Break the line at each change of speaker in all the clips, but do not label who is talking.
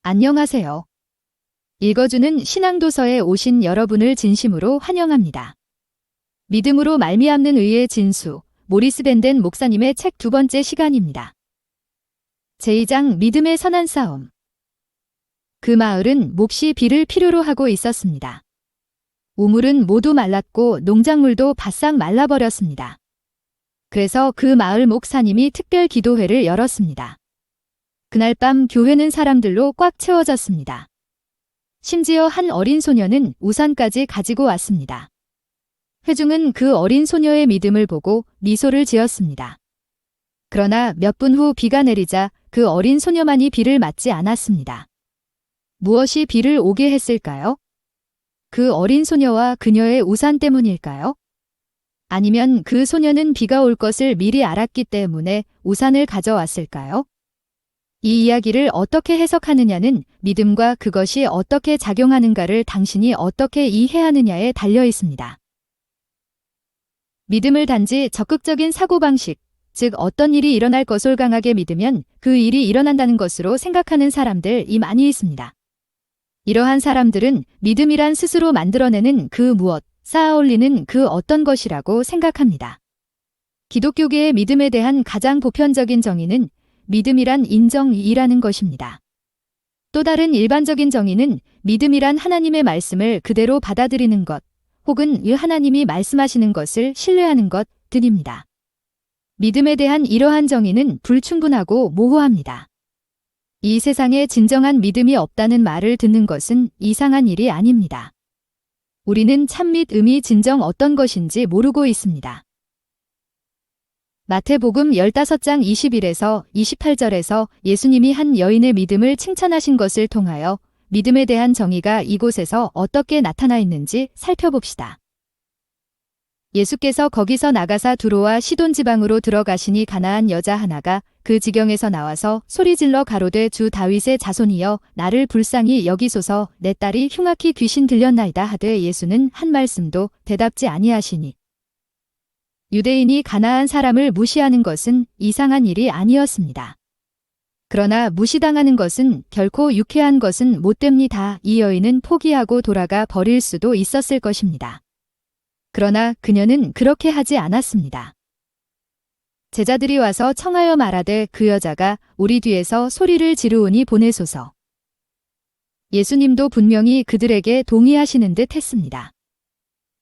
안녕하세요. 읽어주는 신앙도서에 오신 여러분을 진심으로 환영합니다. 믿음으로 말미암는 의의 진수, 모리스 벤덴 목사님의 책 2번째 시간입니다. 제2장 믿음의 선한 싸움. 그 마을은 몹시 비를 필요로 하고 있었습니다. 우물은 모두 말랐고 농작물도 바싹 말라버렸습니다. 그래서 그 마을 목사님이 특별 기도회를 열었습니다. 그날 밤 교회는 사람들로 꽉 채워졌습니다. 심지어 한 어린 소녀는 우산까지 가지고 왔습니다. 회중은 그 어린 소녀의 믿음을 보고 미소를 지었습니다. 그러나 몇 분 후 비가 내리자 그 어린 소녀만이 비를 맞지 않았습니다. 무엇이 비를 오게 했을까요? 그 어린 소녀와 그녀의 우산 때문일까요? 아니면 그 소녀는 비가 올 것을 미리 알았기 때문에 우산을 가져왔을까요? 이 이야기를 어떻게 해석하느냐는 믿음과 그것이 어떻게 작용하는가를 당신이 어떻게 이해하느냐에 달려 있습니다. 믿음을 단지 적극적인 사고방식, 즉 어떤 일이 일어날 것을 강하게 믿으면 그 일이 일어난다는 것으로 생각하는 사람들이 많이 있습니다. 이러한 사람들은 믿음이란 스스로 만들어내는 그 무엇, 쌓아 올리는 그 어떤 것이라고 생각합니다. 기독교계의 믿음에 대한 가장 보편적인 정의는 믿음이란 인정이라는 것입니다. 또 다른 일반적인 정의는 믿음이란 하나님의 말씀을 그대로 받아들이는 것, 혹은 이 하나님이 말씀하시는 것을 신뢰하는 것 등입니다. 믿음에 대한 이러한 정의는 불충분하고 모호합니다. 이 세상에 진정한 믿음이 없다는 말을 듣는 것은 이상한 일이 아닙니다. 우리는 참 믿음이 진정 어떤 것인지 모르고 있습니다. 마태복음 15장 21에서 28절에서 예수님이 한 여인의 믿음을 칭찬하신 것을 통하여 믿음에 대한 정의가 이곳에서 어떻게 나타나 있는지 살펴봅시다. 예수께서 거기서 나가사 두로와 시돈 지방으로 들어가시니 가나안 여자 하나가 그 지경에서 나와서 소리질러 가로되 주 다윗의 자손이여 나를 불쌍히 여기소서 내 딸이 흉악히 귀신 들렸나이다 하되 예수는 한 말씀도 대답지 아니하시니 유대인이 가나안 사람을 무시하는 것은 이상한 일이 아니었습니다. 그러나 무시당하는 것은 결코 유쾌한 것은 못됩니다. 이 여인은 포기하고 돌아가 버릴 수도 있었을 것입니다. 그러나 그녀는 그렇게 하지 않았습니다. 제자들이 와서 청하여 말하되 그 여자가 우리 뒤에서 소리를 지르오니 보내소서. 예수님도 분명히 그들에게 동의하시는 듯 했습니다.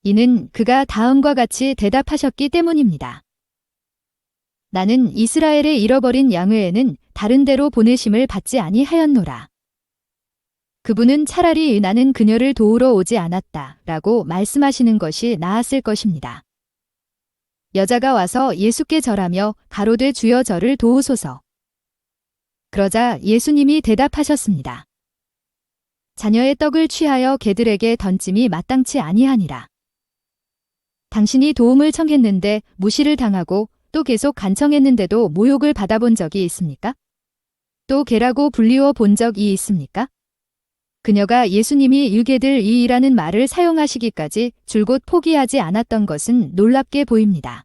이는 그가 다음과 같이 대답하셨기 때문입니다. 나는 이스라엘의 잃어버린 양 외에는 다른 데로 보내심을 받지 아니하였노라. 그분은 차라리 나는 그녀를 도우러 오지 않았다 라고 말씀하시는 것이 나았을 것입니다. 여자가 와서 예수께 절하며 가로되 주여 저를 도우소서. 그러자 예수님이 대답하셨습니다. 자녀의 떡을 취하여 개들에게 던짐이 마땅치 아니하니라. 당신이 도움을 청했는데 무시를 당하고 또 계속 간청했는데도 모욕을 받아본 적이 있습니까? 또 개라고 불리워 본 적이 있습니까? 그녀가 예수님이 유개들 이라는 말을 사용하시기까지 줄곧 포기하지 않았던 것은 놀랍게 보입니다.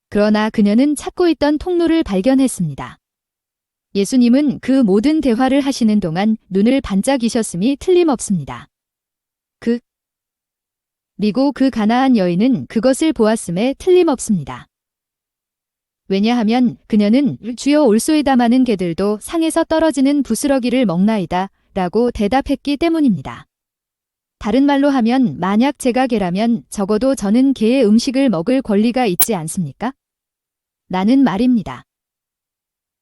그러나 그녀는 찾고 있던 통로를 발견했습니다. 예수님은 그 모든 대화를 하시는 동안 눈을 반짝이셨음이 틀림없습니다. 그리고 그 가나안 여인은 그것을 보았음에 틀림없습니다. 왜냐하면 그녀는 주여 올소이다마는 개들도 상에서 떨어지는 부스러기를 먹나이다 라고 대답했기 때문입니다. 다른 말로 하면 만약 제가 개라면 적어도 저는 개의 음식을 먹을 권리가 있지 않습니까? 라는 말입니다.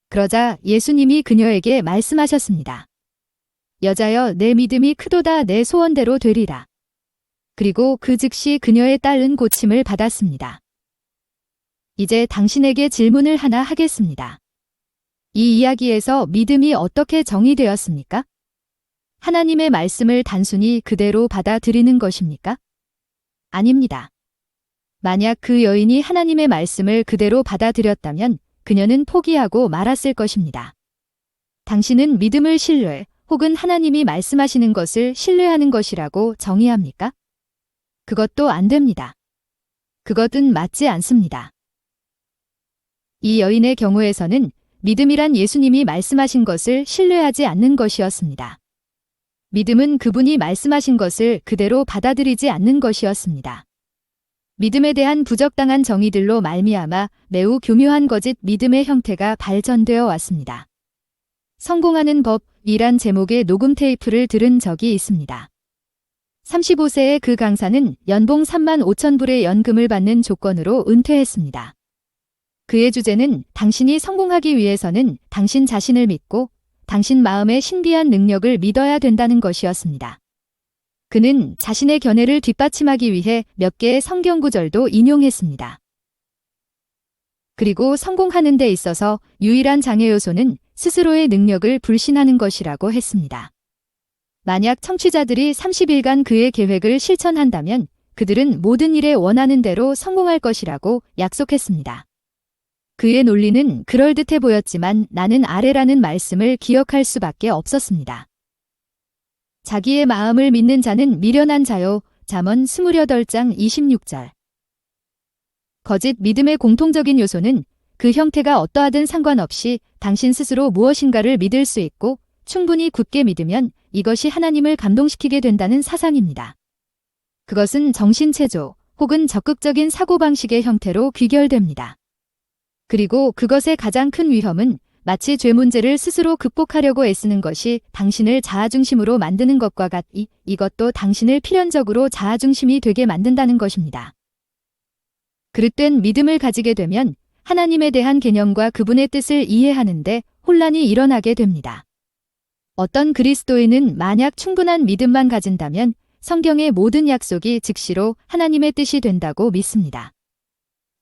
그러자 예수님이 그녀에게 말씀하셨습니다. 여자여 내 믿음이 크도다 내 소원대로 되리라. 그리고 그 즉시 그녀의 딸은 고침을 받았습니다. 이제 당신에게 질문을 하나 하겠습니다. 이 이야기에서 믿음이 어떻게 정의되었습니까? 하나님의 말씀을 단순히 그대로 받아들이는 것입니까? 아닙니다. 만약 그 여인이 하나님의 말씀을 그대로 받아들였다면 그녀는 포기하고 말았을 것입니다. 당신은 믿음을 신뢰 혹은 하나님이 말씀하시는 것을 신뢰하는 것이라고 정의합니까? 그것도 안 됩니다. 그것은 맞지 않습니다. 이 여인의 경우에서는 믿음이란 예수님이 말씀하신 것을 신뢰하지 않는 것이었습니다. 믿음은 그분이 말씀하신 것을 그대로 받아들이지 않는 것이었습니다. 믿음에 대한 부적당한 정의들로 말미암아 매우 교묘한 거짓 믿음의 형태가 발전되어 왔습니다. 성공하는 법이란 제목의 녹음 테이프를 들은 적이 있습니다. 35세의 그 강사는 연봉 3만 5천 불의 연금을 받는 조건으로 은퇴했습니다. 그의 주제는 당신이 성공하기 위해서는 당신 자신을 믿고 당신 마음의 신비한 능력을 믿어야 된다는 것이었습니다. 그는 자신의 견해를 뒷받침하기 위해 몇 개의 성경 구절도 인용했습니다. 그리고 성공하는 데 있어서 유일한 장애 요소는 스스로의 능력을 불신하는 것이라고 했습니다. 만약 청취자들이 30일간 그의 계획을 실천한다면 그들은 모든 일에 원하는 대로 성공할 것이라고 약속했습니다. 그의 논리는 그럴듯해 보였지만 나는 아래라는 말씀을 기억할 수밖에 없었습니다. 자기의 마음을 믿는 자는 미련한 자요. 잠언 28장 26절. 거짓 믿음의 공통적인 요소는 그 형태가 어떠하든 상관없이 당신 스스로 무엇인가를 믿을 수 있고 충분히 굳게 믿으면 이것이 하나님을 감동시키게 된다는 사상입니다. 그것은 정신체조 혹은 적극적인 사고방식의 형태로 귀결됩니다. 그리고 그것의 가장 큰 위험은 마치 죄 문제를 스스로 극복하려고 애쓰는 것이 당신을 자아중심으로 만드는 것과 같이 이것도 당신을 필연적으로 자아중심이 되게 만든다는 것입니다. 그릇된 믿음을 가지게 되면 하나님에 대한 개념과 그분의 뜻을 이해하는데 혼란이 일어나게 됩니다. 어떤 그리스도인은 만약 충분한 믿음만 가진다면 성경의 모든 약속이 즉시로 하나님의 뜻이 된다고 믿습니다.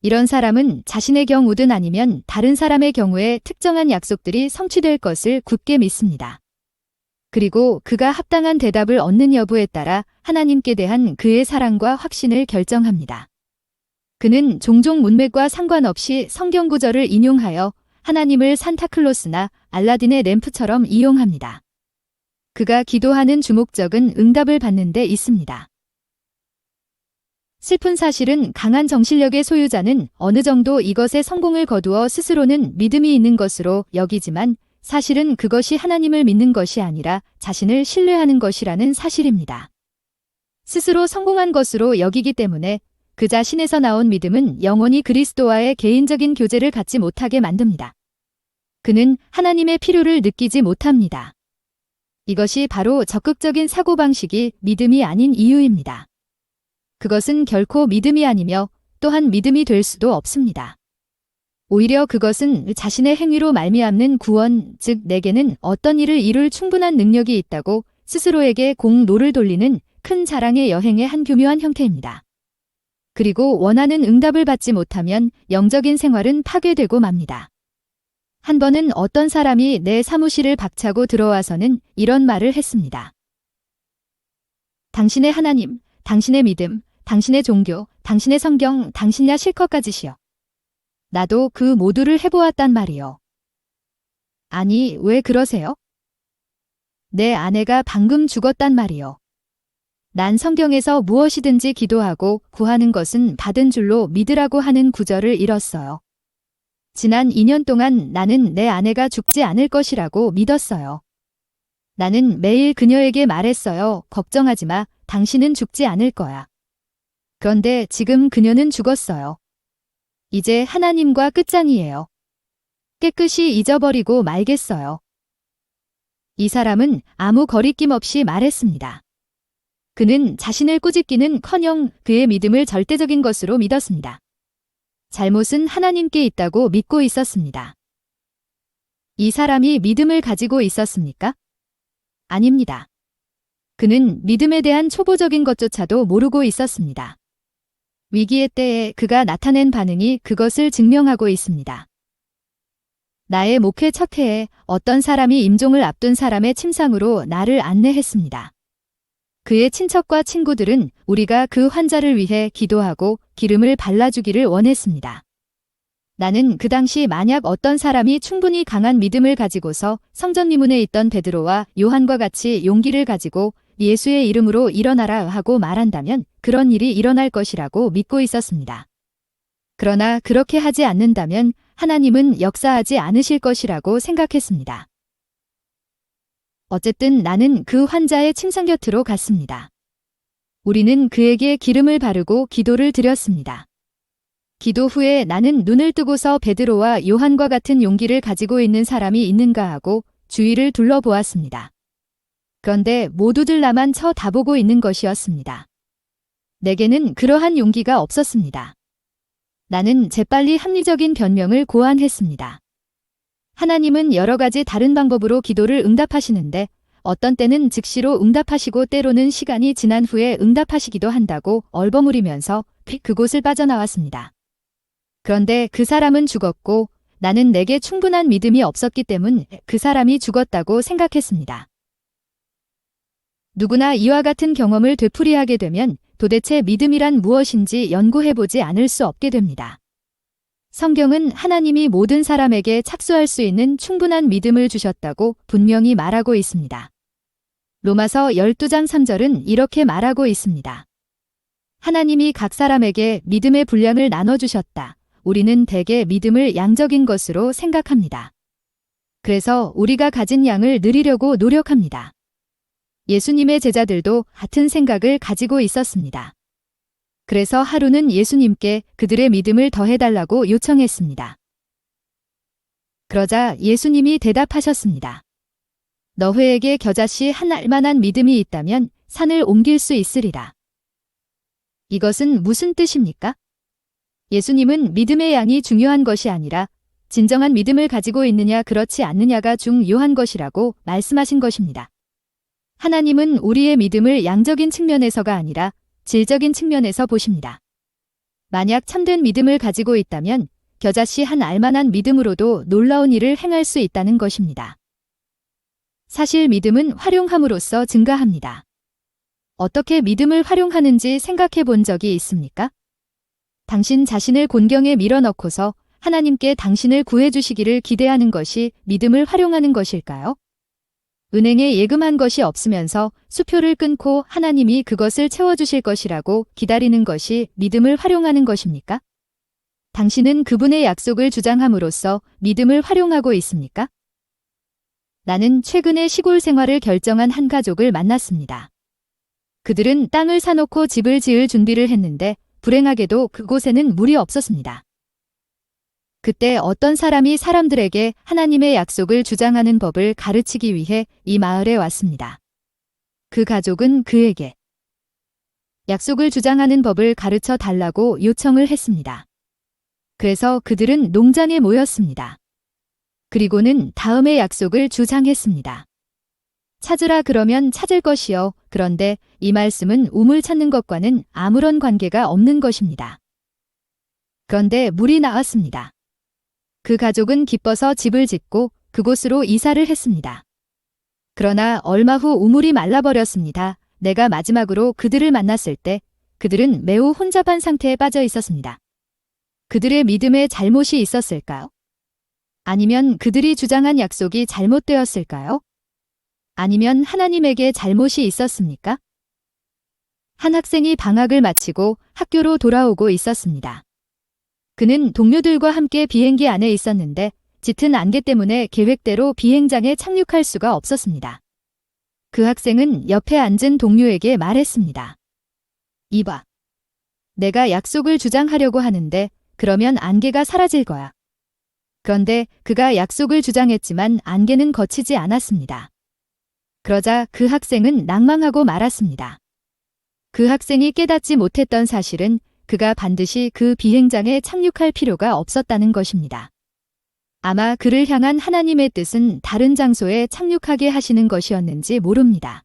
이런 사람은 자신의 경우든 아니면 다른 사람의 경우에 특정한 약속들이 성취될 것을 굳게 믿습니다. 그리고 그가 합당한 대답을 얻는 여부에 따라 하나님께 대한 그의 사랑과 확신을 결정합니다. 그는 종종 문맥과 상관없이 성경 구절을 인용하여 하나님을 산타클로스나 알라딘의 램프처럼 이용합니다. 그가 기도하는 주목적은 응답을 받는 데 있습니다. 슬픈 사실은 강한 정신력의 소유자는 어느 정도 이것에 성공을 거두어 스스로는 믿음이 있는 것으로 여기지만 사실은 그것이 하나님을 믿는 것이 아니라 자신을 신뢰하는 것이라는 사실입니다. 스스로 성공한 것으로 여기기 때문에 그 자신에서 나온 믿음은 영원히 그리스도와의 개인적인 교제를 갖지 못하게 만듭니다. 그는 하나님의 필요를 느끼지 못합니다. 이것이 바로 적극적인 사고방식이 믿음이 아닌 이유입니다. 그것은 결코 믿음이 아니며 또한 믿음이 될 수도 없습니다. 오히려 그것은 자신의 행위로 말미암는 구원, 즉 내게는 어떤 일을 이룰 충분한 능력이 있다고 스스로에게 공로를 돌리는 큰 자랑의 여행의 한 교묘한 형태입니다. 그리고 원하는 응답을 받지 못하면 영적인 생활은 파괴되고 맙니다. 한 번은 어떤 사람이 내 사무실을 박차고 들어와서는 이런 말을 했습니다. 당신의 하나님, 당신의 믿음, 당신의 종교, 당신의 성경, 당신야 실컷 가지시오. 나도 그 모두를 해보았단 말이요. 아니, 왜 그러세요? 내 아내가 방금 죽었단 말이요. 난 성경에서 무엇이든지 기도하고 구하는 것은 받은 줄로 믿으라고 하는 구절을 잃었어요. 지난 2년 동안 나는 내 아내가 죽지 않을 것이라고 믿었어요. 나는 매일 그녀에게 말했어요. 걱정하지 마. 당신은 죽지 않을 거야. 그런데 지금 그녀는 죽었어요. 이제 하나님과 끝장이에요. 깨끗이 잊어버리고 말겠어요. 이 사람은 아무 거리낌 없이 말했습니다. 그는 자신을 꾸짖기는커녕 그의 믿음을 절대적인 것으로 믿었습니다. 잘못은 하나님께 있다고 믿고 있었습니다. 이 사람이 믿음을 가지고 있었습니까? 아닙니다. 그는 믿음에 대한 초보적인 것조차도 모르고 있었습니다. 위기의 때에 그가 나타낸 반응이 그것을 증명하고 있습니다. 나의 목회 첫 해에 어떤 사람이 임종을 앞둔 사람의 침상으로 나를 안내했습니다. 그의 친척과 친구들은 우리가 그 환자를 위해 기도하고 기름을 발라주기를 원했습니다. 나는 그 당시 만약 어떤 사람이 충분히 강한 믿음을 가지고서 성전리문에 있던 베드로와 요한과 같이 용기를 가지고 예수의 이름으로 일어나라 하고 말한다면 그런 일이 일어날 것이라고 믿고 있었습니다. 그러나 그렇게 하지 않는다면 하나님은 역사하지 않으실 것이라고 생각했습니다. 어쨌든 나는 그 환자의 침상 곁으로 갔습니다. 우리는 그에게 기름을 바르고 기도를 드렸습니다. 기도 후에 나는 눈을 뜨고서 베드로와 요한과 같은 용기를 가지고 있는 사람이 있는가 하고 주위를 둘러보았습니다. 그런데 모두들 나만 쳐다보고 있는 것이었습니다. 내게는 그러한 용기가 없었습니다. 나는 재빨리 합리적인 변명을 고안했습니다. 하나님은 여러 가지 다른 방법으로 기도를 응답하시는데 어떤 때는 즉시로 응답하시고 때로는 시간이 지난 후에 응답하시기도 한다고 얼버무리면서 그곳을 빠져나왔습니다. 그런데 그 사람은 죽었고 나는 내게 충분한 믿음이 없었기 때문 그 사람이 죽었다고 생각했습니다. 누구나 이와 같은 경험을 되풀이하게 되면 도대체 믿음이란 무엇인지 연구해보지 않을 수 없게 됩니다. 성경은 하나님이 모든 사람에게 착수할 수 있는 충분한 믿음을 주셨다고 분명히 말하고 있습니다. 로마서 12장 3절은 이렇게 말하고 있습니다. 하나님이 각 사람에게 믿음의 분량을 나눠주셨다. 우리는 대개 믿음을 양적인 것으로 생각합니다. 그래서 우리가 가진 양을 늘리려고 노력합니다. 예수님의 제자들도 같은 생각을 가지고 있었습니다. 그래서 하루는 예수님께 그들의 믿음을 더해달라고 요청했습니다. 그러자 예수님이 대답하셨습니다. 너희에게 겨자씨 한 알만한 믿음이 있다면 산을 옮길 수 있으리라. 이것은 무슨 뜻입니까? 예수님은 믿음의 양이 중요한 것이 아니라 진정한 믿음을 가지고 있느냐 그렇지 않느냐가 중요한 것이라고 말씀하신 것입니다. 하나님은 우리의 믿음을 양적인 측면에서가 아니라 질적인 측면에서 보십니다. 만약 참된 믿음을 가지고 있다면 겨자씨 한 알만한 믿음으로도 놀라운 일을 행할 수 있다는 것입니다. 사실 믿음은 활용함으로써 증가합니다. 어떻게 믿음을 활용하는지 생각해 본 적이 있습니까? 당신 자신을 곤경에 밀어넣고서 하나님께 당신을 구해주시기를 기대하는 것이 믿음을 활용하는 것일까요? 은행에 예금한 것이 없으면서 수표를 끊고 하나님이 그것을 채워주실 것이라고 기다리는 것이 믿음을 활용하는 것입니까? 당신은 그분의 약속을 주장함으로써 믿음을 활용하고 있습니까? 나는 최근에 시골 생활을 결정한 한 가족을 만났습니다. 그들은 땅을 사놓고 집을 지을 준비를 했는데 불행하게도 그곳에는 물이 없었습니다. 그때 어떤 사람이 사람들에게 하나님의 약속을 주장하는 법을 가르치기 위해 이 마을에 왔습니다. 그 가족은 그에게 약속을 주장하는 법을 가르쳐 달라고 요청을 했습니다. 그래서 그들은 농장에 모였습니다. 그리고는 다음의 약속을 주장했습니다. 찾으라 그러면 찾을 것이요. 그런데 이 말씀은 우물 찾는 것과는 아무런 관계가 없는 것입니다. 그런데 물이 나왔습니다. 그 가족은 기뻐서 집을 짓고 그곳으로 이사를 했습니다. 그러나 얼마 후 우물이 말라버렸습니다. 내가 마지막으로 그들을 만났을 때 그들은 매우 혼잡한 상태에 빠져 있었습니다. 그들의 믿음에 잘못이 있었을까요? 아니면 그들이 주장한 약속이 잘못되었을까요? 아니면 하나님에게 잘못이 있었습니까? 한 학생이 방학을 마치고 학교로 돌아오고 있었습니다. 그는 동료들과 함께 비행기 안에 있었는데 짙은 안개 때문에 계획대로 비행장에 착륙할 수가 없었습니다. 그 학생은 옆에 앉은 동료에게 말했습니다. 이봐. 내가 약속을 주장하려고 하는데 그러면 안개가 사라질 거야. 그런데 그가 약속을 주장했지만 안개는 거치지 않았습니다. 그러자 그 학생은 낭망하고 말았습니다. 그 학생이 깨닫지 못했던 사실은 그가 반드시 그 비행장에 착륙할 필요가 없었다는 것입니다. 아마 그를 향한 하나님의 뜻은 다른 장소에 착륙하게 하시는 것이었는지 모릅니다.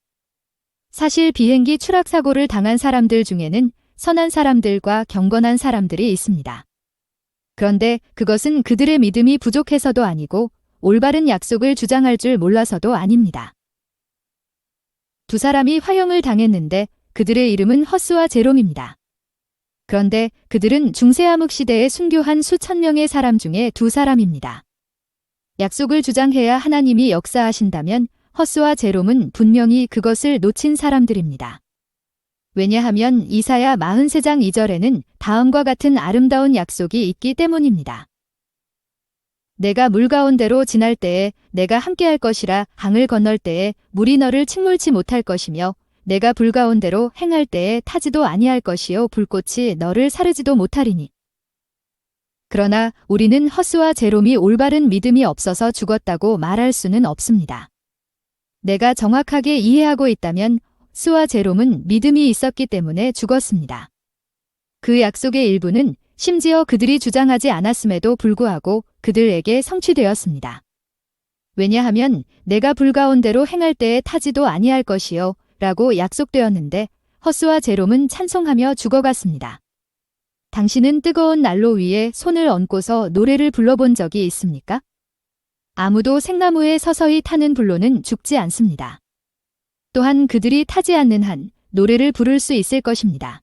사실 비행기 추락 사고를 당한 사람들 중에는 선한 사람들과 경건한 사람들이 있습니다. 그런데 그것은 그들의 믿음이 부족해서도 아니고 올바른 약속을 주장할 줄 몰라서도 아닙니다. 두 사람이 화형을 당했는데 그들의 이름은 허스와 제롬입니다. 그런데 그들은 중세암흑 시대에 순교한 수천 명의 사람 중에 두 사람입니다. 약속을 주장해야 하나님이 역사하신다면 허스와 제롬은 분명히 그것을 놓친 사람들입니다. 왜냐하면 이사야 43장 2절에는 다음과 같은 아름다운 약속이 있기 때문입니다. 내가 물 가운데로 지날 때에 내가 함께할 것이라. 강을 건널 때에 물이 너를 침몰치 못할 것이며 내가 불 가운데로 행할 때에 타지도 아니할 것이요 불꽃이 너를 사르지도 못하리니. 그러나 우리는 허스와 제롬이 올바른 믿음이 없어서 죽었다고 말할 수는 없습니다. 내가 정확하게 이해하고 있다면 허스와 제롬은 믿음이 있었기 때문에 죽었습니다. 그 약속의 일부는 심지어 그들이 주장하지 않았음에도 불구하고 그들에게 성취되었습니다. 왜냐하면 내가 불 가운데로 행할 때에 타지도 아니할 것이요 라고 약속되었는데 허스와 제롬은 찬송하며 죽어갔습니다. 당신은 뜨거운 난로 위에 손을 얹고서 노래를 불러본 적이 있습니까? 아무도 생나무에 서서히 타는 불로는 죽지 않습니다. 또한 그들이 타지 않는 한 노래를 부를 수 있을 것입니다.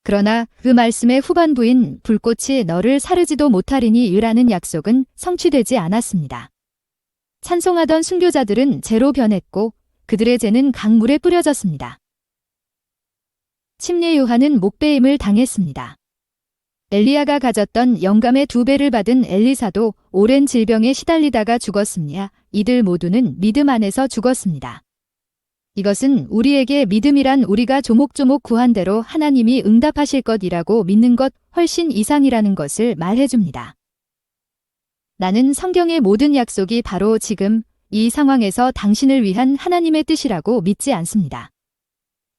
그러나 그 말씀의 후반부인 불꽃이 너를 사르지도 못하리니 유라는 약속은 성취되지 않았습니다. 찬송하던 순교자들은 재로 변했고 그들의 죄는 강물에 뿌려졌습니다. 침례 요한은 목배임을 당했습니다. 엘리야가 가졌던 영감의 2배를 받은 엘리사도 오랜 질병에 시달리다가 죽었으며 이들 모두는 믿음 안에서 죽었습니다. 이것은 우리에게 믿음이란 우리가 조목조목 구한 대로 하나님이 응답하실 것이라고 믿는 것 훨씬 이상이라는 것을 말해줍니다. 나는 성경의 모든 약속이 바로 지금 이 상황에서 당신을 위한 하나님의 뜻이라고 믿지 않습니다.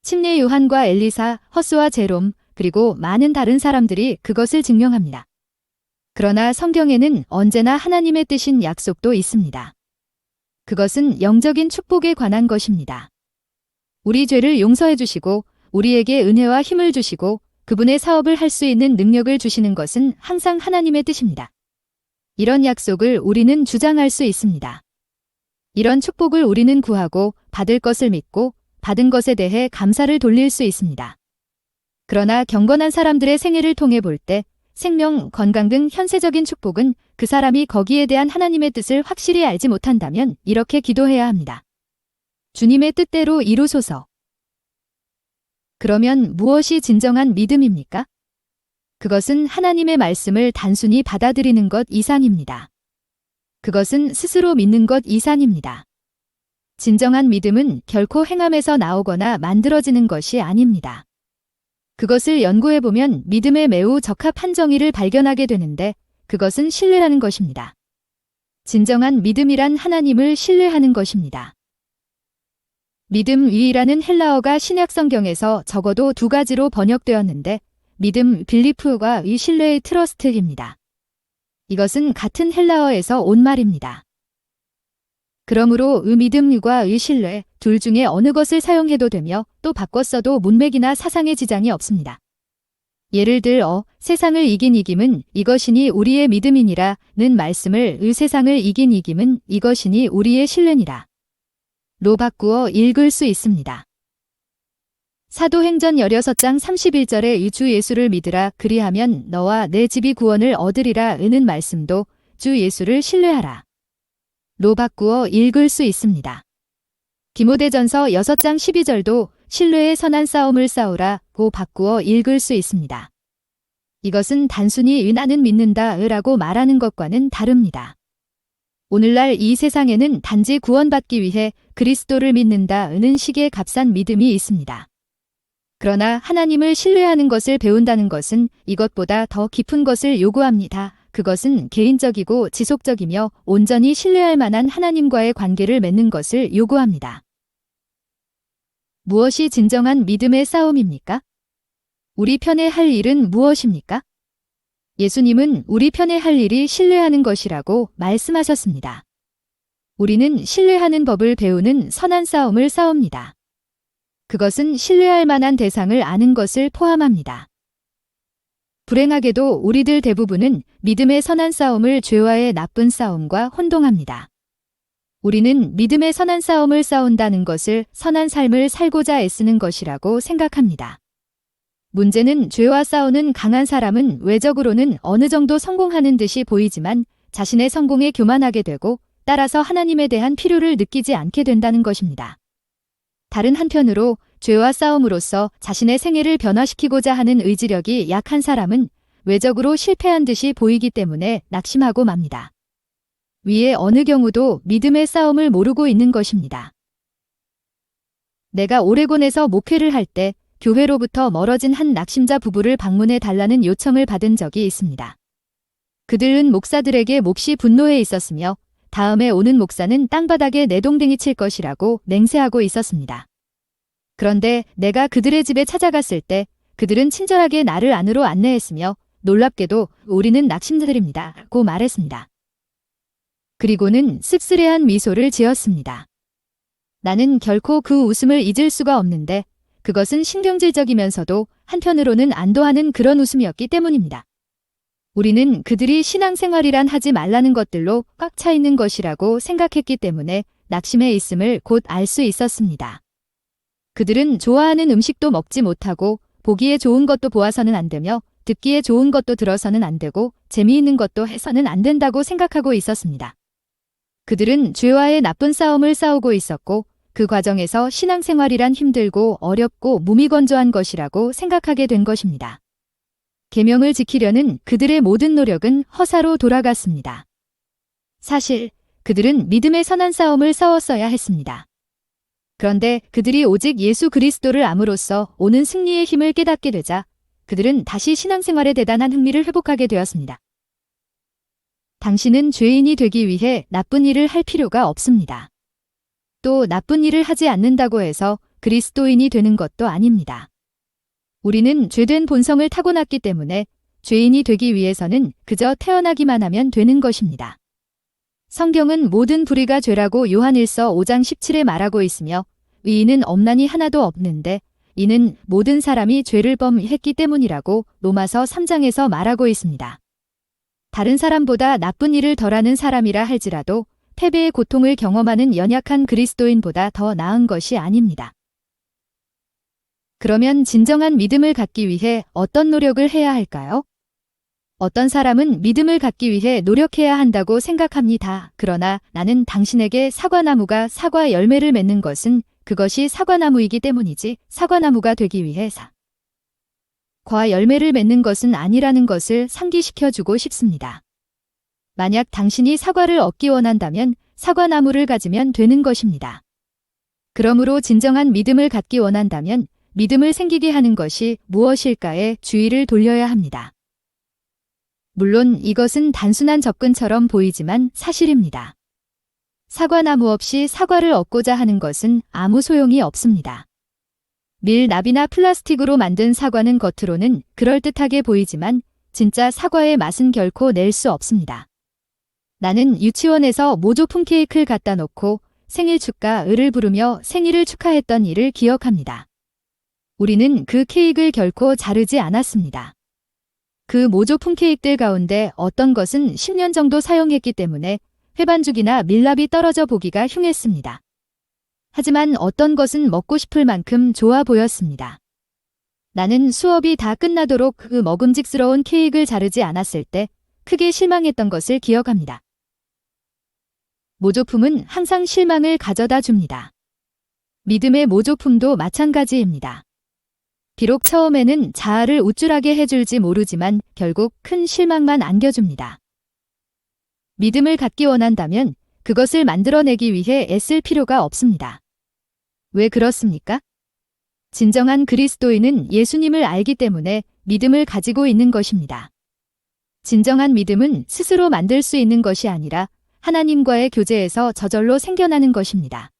침례 요한과 엘리사, 허스와 제롬, 그리고 많은 다른 사람들이 그것을 증명합니다. 그러나 성경에는 언제나 하나님의 뜻인 약속도 있습니다. 그것은 영적인 축복에 관한 것입니다. 우리 죄를 용서해 주시고 우리에게 은혜와 힘을 주시고 그분의 사업을 할 수 있는 능력을 주시는 것은 항상 하나님의 뜻입니다. 이런 약속을 우리는 주장할 수 있습니다. 이런 축복을 우리는 구하고 받을 것을 믿고 받은 것에 대해 감사를 돌릴 수 있습니다. 그러나 경건한 사람들의 생애를 통해 볼 때 생명, 건강 등 현세적인 축복은 그 사람이 거기에 대한 하나님의 뜻을 확실히 알지 못한다면 이렇게 기도해야 합니다. 주님의 뜻대로 이루소서. 그러면 무엇이 진정한 믿음입니까? 그것은 하나님의 말씀을 단순히 받아들이는 것 이상입니다. 그것은 스스로 믿는 것 이상입니다. 진정한 믿음은 결코 행함에서 나오거나 만들어지는 것이 아닙니다. 그것을 연구해보면 믿음에 매우 적합한 정의를 발견하게 되는데 그것은 신뢰하는 것입니다. 진정한 믿음이란 하나님을 신뢰하는 것입니다. 믿음 위이라는 헬라어가 신약 성경에서 적어도 2가지로 번역되었는데 믿음 빌리프가 위 신뢰의 트러스트입니다. 이것은 같은 헬라어에서 온 말입니다. 그러므로 믿음과 신뢰 둘 중에 어느 것을 사용해도 되며 또 바꿔 써도 문맥이나 사상의 지장이 없습니다. 예를 들어 세상을 이긴 이김은 이것이니 우리의 믿음이니라는 말씀을 세상을 이긴 이김은 이것이니 우리의 신뢰니라 로 바꾸어 읽을 수 있습니다. 사도행전 16장 31절에 주 예수를 믿으라 그리하면 너와 내 집이 구원을 얻으리라 는 말씀도 주 예수를 신뢰하라 로 바꾸어 읽을 수 있습니다. 디모데전서 6장 12절도 신뢰의 선한 싸움을 싸우라고 바꾸어 읽을 수 있습니다. 이것은 단순히 나는 믿는다 라고 말하는 것과는 다릅니다. 오늘날 이 세상에는 단지 구원받기 위해 그리스도를 믿는다는 식의 값싼 믿음이 있습니다. 그러나 하나님을 신뢰하는 것을 배운다는 것은 이것보다 더 깊은 것을 요구합니다. 그것은 개인적이고 지속적이며 온전히 신뢰할 만한 하나님과의 관계를 맺는 것을 요구합니다. 무엇이 진정한 믿음의 싸움입니까? 우리 편에 할 일은 무엇입니까? 예수님은 우리 편에 할 일이 신뢰하는 것이라고 말씀하셨습니다. 우리는 신뢰하는 법을 배우는 선한 싸움을 싸웁니다. 그것은 신뢰할 만한 대상을 아는 것을 포함합니다. 불행하게도 우리들 대부분은 믿음의 선한 싸움을 죄와의 나쁜 싸움과 혼동합니다. 우리는 믿음의 선한 싸움을 싸운다는 것을 선한 삶을 살고자 애쓰는 것이라고 생각합니다. 문제는 죄와 싸우는 강한 사람은 외적으로는 어느 정도 성공하는 듯이 보이지만 자신의 성공에 교만하게 되고 따라서 하나님에 대한 필요를 느끼지 않게 된다는 것입니다. 다른 한편으로 죄와 싸움으로써 자신의 생애를 변화시키고자 하는 의지력이 약한 사람은 외적으로 실패한 듯이 보이기 때문에 낙심하고 맙니다. 위의 어느 경우도 믿음의 싸움을 모르고 있는 것입니다. 내가 오레곤에서 목회를 할 때 교회로부터 멀어진 한 낙심자 부부를 방문해 달라는 요청을 받은 적이 있습니다. 그들은 목사들에게 몹시 분노해 있었으며 다음에 오는 목사는 땅바닥에 내동댕이 칠 것이라고 맹세하고 있었습니다. 그런데 내가 그들의 집에 찾아갔을 때 그들은 친절하게 나를 안으로 안내했으며 놀랍게도 우리는 낙심자들입니다 고 말했습니다. 그리고는 씁쓸해한 미소를 지었습니다. 나는 결코 그 웃음을 잊을 수가 없는데 그것은 신경질적이면서도 한편으로는 안도하는 그런 웃음이었기 때문입니다. 우리는 그들이 신앙생활이란 하지 말라는 것들로 꽉 차 있는 것이라고 생각했기 때문에 낙심해 있음을 곧 알 수 있었습니다. 그들은 좋아하는 음식도 먹지 못하고 보기에 좋은 것도 보아서는 안 되며 듣기에 좋은 것도 들어서는 안 되고 재미있는 것도 해서는 안 된다고 생각하고 있었습니다. 그들은 죄와의 나쁜 싸움을 싸우고 있었고 그 과정에서 신앙생활이란 힘들고 어렵고 무미건조한 것이라고 생각하게 된 것입니다. 계명을 지키려는 그들의 모든 노력은 허사로 돌아갔습니다. 사실 그들은 믿음의 선한 싸움을 싸웠어야 했습니다. 그런데 그들이 오직 예수 그리스도를 암으로써 오는 승리의 힘을 깨닫게 되자 그들은 다시 신앙생활에 대단한 흥미를 회복하게 되었습니다. 당신은 죄인이 되기 위해 나쁜 일을 할 필요가 없습니다. 또 나쁜 일을 하지 않는다고 해서 그리스도인이 되는 것도 아닙니다. 우리는 죄된 본성을 타고났기 때문에 죄인이 되기 위해서는 그저 태어나기만 하면 되는 것입니다. 성경은 모든 불의가 죄라고 요한일서 5장 17에 말하고 있으며 의인은 없나니 하나도 없는데 이는 모든 사람이 죄를 범했기 때문이라고 로마서 3장에서 말하고 있습니다. 다른 사람보다 나쁜 일을 덜하는 사람이라 할지라도 패배의 고통을 경험하는 연약한 그리스도인보다 더 나은 것이 아닙니다. 그러면 진정한 믿음을 갖기 위해 어떤 노력을 해야 할까요? 어떤 사람은 믿음을 갖기 위해 노력해야 한다고 생각합니다. 그러나 나는 당신에게 사과나무가 사과 열매를 맺는 것은 그것이 사과나무이기 때문이지 사과나무가 되기 위해 과 열매를 맺는 것은 아니라는 것을 상기시켜주고 싶습니다. 만약 당신이 사과를 얻기 원한다면 사과나무를 가지면 되는 것입니다. 그러므로 진정한 믿음을 갖기 원한다면 믿음을 생기게 하는 것이 무엇일까에 주의를 돌려야 합니다. 물론 이것은 단순한 접근처럼 보이지만 사실입니다. 사과나무 없이 사과를 얻고자 하는 것은 아무 소용이 없습니다. 밀, 납이나 플라스틱으로 만든 사과는 겉으로는 그럴듯하게 보이지만 진짜 사과의 맛은 결코 낼 수 없습니다. 나는 유치원에서 모조품 케이크를 갖다 놓고 생일 축하를 부르며 생일을 축하했던 일을 기억합니다. 우리는 그 케이크를 결코 자르지 않았습니다. 그 모조품 케이크들 가운데 어떤 것은 10년 정도 사용했기 때문에 회반죽이나 밀랍이 떨어져 보기가 흉했습니다. 하지만 어떤 것은 먹고 싶을 만큼 좋아 보였습니다. 나는 수업이 다 끝나도록 그 먹음직스러운 케이크를 자르지 않았을 때 크게 실망했던 것을 기억합니다. 모조품은 항상 실망을 가져다 줍니다. 믿음의 모조품도 마찬가지입니다. 비록 처음에는 자아를 우쭐하게 해줄지 모르지만 결국 큰 실망만 안겨줍니다. 믿음을 갖기 원한다면 그것을 만들어내기 위해 애쓸 필요가 없습니다. 왜 그렇습니까? 진정한 그리스도인은 예수님을 알기 때문에 믿음을 가지고 있는 것입니다. 진정한 믿음은 스스로 만들 수 있는 것이 아니라 하나님과의 교제에서 저절로 생겨나는 것입니다.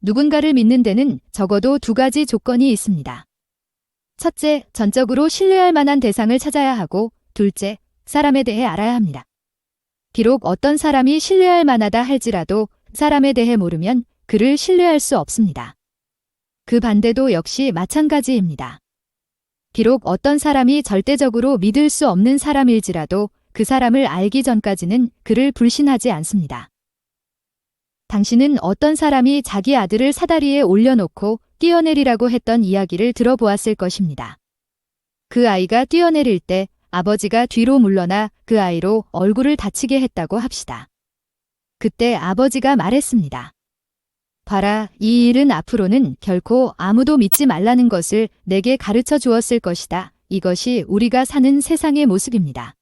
누군가를 믿는 데는 적어도 두 가지 조건이 있습니다. 첫째, 전적으로 신뢰할 만한 대상을 찾아야 하고, 둘째, 사람에 대해 알아야 합니다. 비록 어떤 사람이 신뢰할 만하다 할지라도 사람에 대해 모르면 그를 신뢰할 수 없습니다. 그 반대도 역시 마찬가지입니다. 비록 어떤 사람이 절대적으로 믿을 수 없는 사람일지라도 그 사람을 알기 전까지는 그를 불신하지 않습니다. 당신은 어떤 사람이 자기 아들을 사다리에 올려놓고 뛰어내리라고 했던 이야기를 들어보았을 것입니다. 그 아이가 뛰어내릴 때 아버지가 뒤로 물러나 그 아이로 얼굴을 다치게 했다고 합시다. 그때 아버지가 말했습니다. 봐라, 이 일은 앞으로는 결코 아무도 믿지 말라는 것을 내게 가르쳐 주었을 것이다. 이것이 우리가 사는 세상의 모습입니다.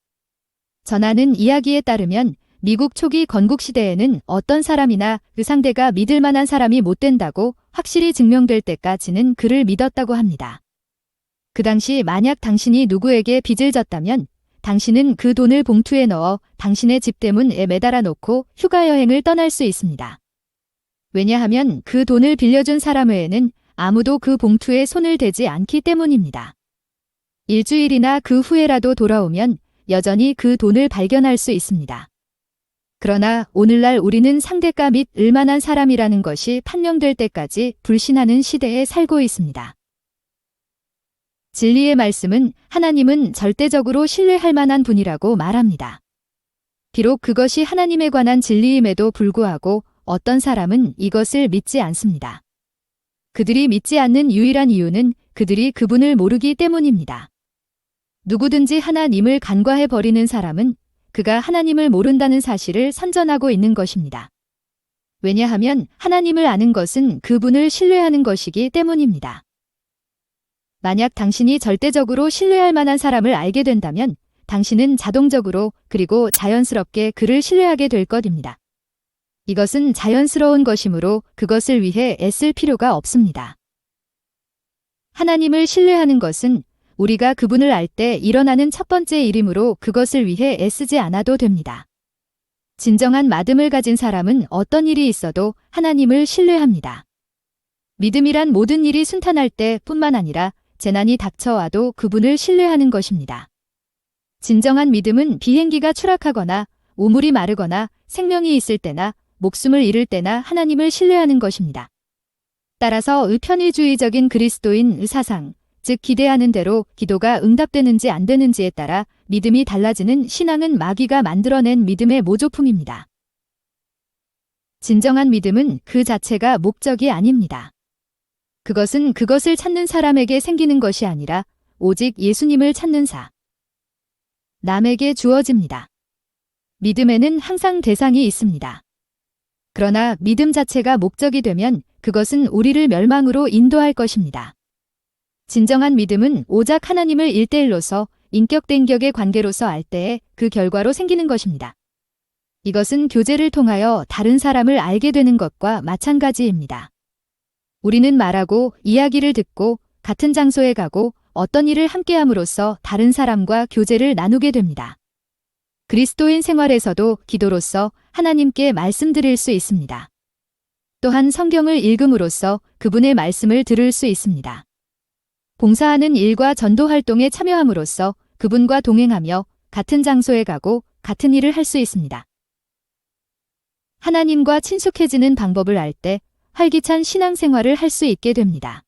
전하는 이야기에 따르면 미국 초기 건국시대에는 어떤 사람이나 그 상대가 믿을 만한 사람이 못 된다고 확실히 증명될 때까지는 그를 믿었다고 합니다. 그 당시 만약 당신이 누구에게 빚을 졌다면 당신은 그 돈을 봉투에 넣어 당신의 집 대문에 매달아 놓고 휴가 여행을 떠날 수 있습니다. 왜냐하면 그 돈을 빌려준 사람 외에는 아무도 그 봉투에 손을 대지 않기 때문입니다. 일주일이나 그 후에라도 돌아오면 여전히 그 돈을 발견할 수 있습니다. 그러나 오늘날 우리는 상대가 믿을 만한 사람이라는 것이 판명될 때까지 불신하는 시대에 살고 있습니다. 진리의 말씀은 하나님은 절대적으로 신뢰할 만한 분이라고 말합니다. 비록 그것이 하나님에 관한 진리임에도 불구하고 어떤 사람은 이것을 믿지 않습니다. 그들이 믿지 않는 유일한 이유는 그들이 그분을 모르기 때문입니다. 누구든지 하나님을 간과해버리는 사람은 그가 하나님을 모른다는 사실을 선전하고 있는 것입니다. 왜냐하면 하나님을 아는 것은 그분을 신뢰하는 것이기 때문입니다. 만약 당신이 절대적으로 신뢰할 만한 사람을 알게 된다면 당신은 자동적으로 그리고 자연스럽게 그를 신뢰하게 될 것입니다. 이것은 자연스러운 것이므로 그것을 위해 애쓸 필요가 없습니다. 하나님을 신뢰하는 것은 우리가 그분을 알 때 일어나는 첫 번째 일이므로 그것을 위해 애쓰지 않아도 됩니다. 진정한 믿음을 가진 사람은 어떤 일이 있어도 하나님을 신뢰합니다. 믿음이란 모든 일이 순탄할 때뿐만 아니라 재난이 닥쳐와도 그분을 신뢰하는 것입니다. 진정한 믿음은 비행기가 추락하거나 우물이 마르거나 생명이 있을 때나 목숨을 잃을 때나 하나님을 신뢰하는 것입니다. 따라서 편의주의적인 그리스도인 사상, 즉 기대하는 대로 기도가 응답되는지 안 되는지에 따라 믿음이 달라지는 신앙은 마귀가 만들어낸 믿음의 모조품입니다. 진정한 믿음은 그 자체가 목적이 아닙니다. 그것은 그것을 찾는 사람에게 생기는 것이 아니라 오직 예수님을 찾는 남에게 주어집니다. 믿음에는 항상 대상이 있습니다. 그러나 믿음 자체가 목적이 되면 그것은 우리를 멸망으로 인도할 것입니다. 진정한 믿음은 오직 하나님을 일대일로서 인격대인격의 관계로서 알 때에 그 결과로 생기는 것입니다. 이것은 교제를 통하여 다른 사람을 알게 되는 것과 마찬가지입니다. 우리는 말하고 이야기를 듣고 같은 장소에 가고 어떤 일을 함께함으로써 다른 사람과 교제를 나누게 됩니다. 그리스도인 생활에서도 기도로서 하나님께 말씀드릴 수 있습니다. 또한 성경을 읽음으로써 그분의 말씀을 들을 수 있습니다. 봉사하는 일과 전도 활동에 참여함으로써 그분과 동행하며 같은 장소에 가고 같은 일을 할 수 있습니다. 하나님과 친숙해지는 방법을 알 때 활기찬 신앙생활을 할 수 있게 됩니다.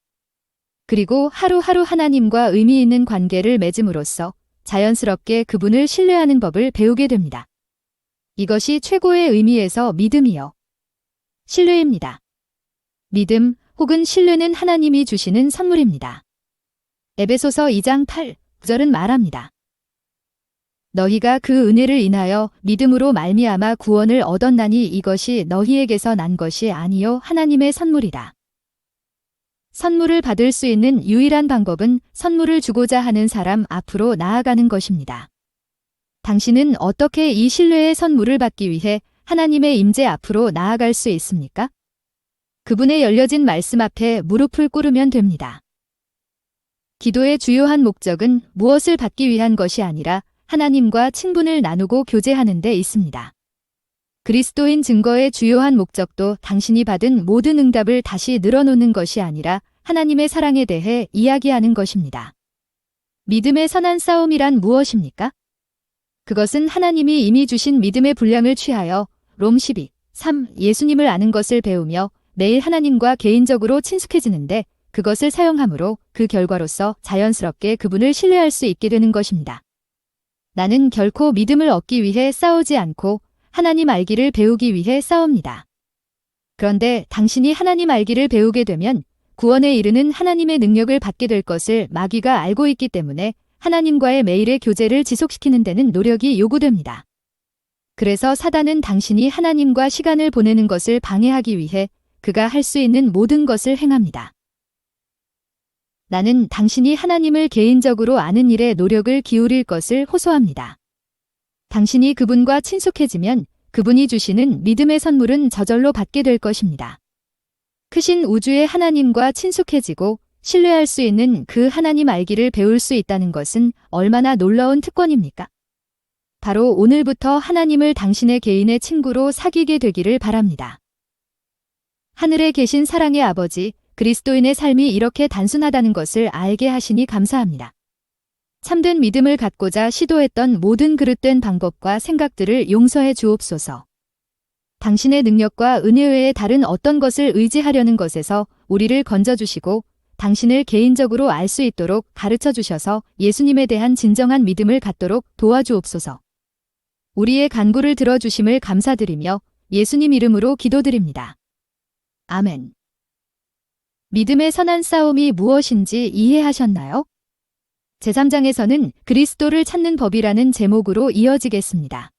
그리고 하루하루 하나님과 의미 있는 관계를 맺음으로써 자연스럽게 그분을 신뢰하는 법을 배우게 됩니다. 이것이 최고의 의미에서 믿음이요. 신뢰입니다. 믿음 혹은 신뢰는 하나님이 주시는 선물입니다. 에베소서 2장 8절은 말합니다. 너희가 그 은혜를 인하여 믿음으로 말미암아 구원을 얻었나니 이것이 너희에게서 난 것이 아니요 하나님의 선물이라. 선물을 받을 수 있는 유일한 방법은 선물을 주고자 하는 사람 앞으로 나아가는 것입니다. 당신은 어떻게 이 신뢰의 선물을 받기 위해 하나님의 임재 앞으로 나아갈 수 있습니까? 그분의 열려진 말씀 앞에 무릎을 꿇으면 됩니다. 기도의 주요한 목적은 무엇을 받기 위한 것이 아니라 하나님과 친분을 나누고 교제하는 데 있습니다. 그리스도인 증거의 주요한 목적도 당신이 받은 모든 응답을 다시 늘어놓는 것이 아니라 하나님의 사랑에 대해 이야기하는 것입니다. 믿음의 선한 싸움이란 무엇입니까? 그것은 하나님이 이미 주신 믿음의 분량을 취하여 롬 12:3 예수님을 아는 것을 배우며 매일 하나님과 개인적으로 친숙해지는데 그것을 사용함으로 그 결과로서 자연스럽게 그분을 신뢰할 수 있게 되는 것입니다. 나는 결코 믿음을 얻기 위해 싸우지 않고 하나님 알기를 배우기 위해 싸웁니다. 그런데 당신이 하나님 알기를 배우게 되면 구원에 이르는 하나님의 능력을 받게 될 것을 마귀가 알고 있기 때문에 하나님과의 매일의 교제를 지속시키는 데는 노력이 요구됩니다. 그래서 사단은 당신이 하나님과 시간을 보내는 것을 방해하기 위해 그가 할 수 있는 모든 것을 행합니다. 나는 당신이 하나님을 개인적으로 아는 일에 노력을 기울일 것을 호소합니다. 당신이 그분과 친숙해지면 그분이 주시는 믿음의 선물은 저절로 받게 될 것입니다. 크신 우주의 하나님과 친숙해지고 신뢰할 수 있는 그 하나님 알기를 배울 수 있다는 것은 얼마나 놀라운 특권입니까? 바로 오늘부터 하나님을 당신의 개인의 친구로 사귀게 되기를 바랍니다. 하늘에 계신 사랑의 아버지, 그리스도인의 삶이 이렇게 단순하다는 것을 알게 하시니 감사합니다. 참된 믿음을 갖고자 시도했던 모든 그릇된 방법과 생각들을 용서해 주옵소서. 당신의 능력과 은혜 외에 다른 어떤 것을 의지하려는 것에서 우리를 건져주시고 당신을 개인적으로 알 수 있도록 가르쳐 주셔서 예수님에 대한 진정한 믿음을 갖도록 도와주옵소서. 우리의 간구를 들어주심을 감사드리며 예수님 이름으로 기도드립니다. 아멘. 믿음의 선한 싸움이 무엇인지 이해하셨나요? 제3장에서는 그리스도를 찾는 법이라는 제목으로 이어지겠습니다.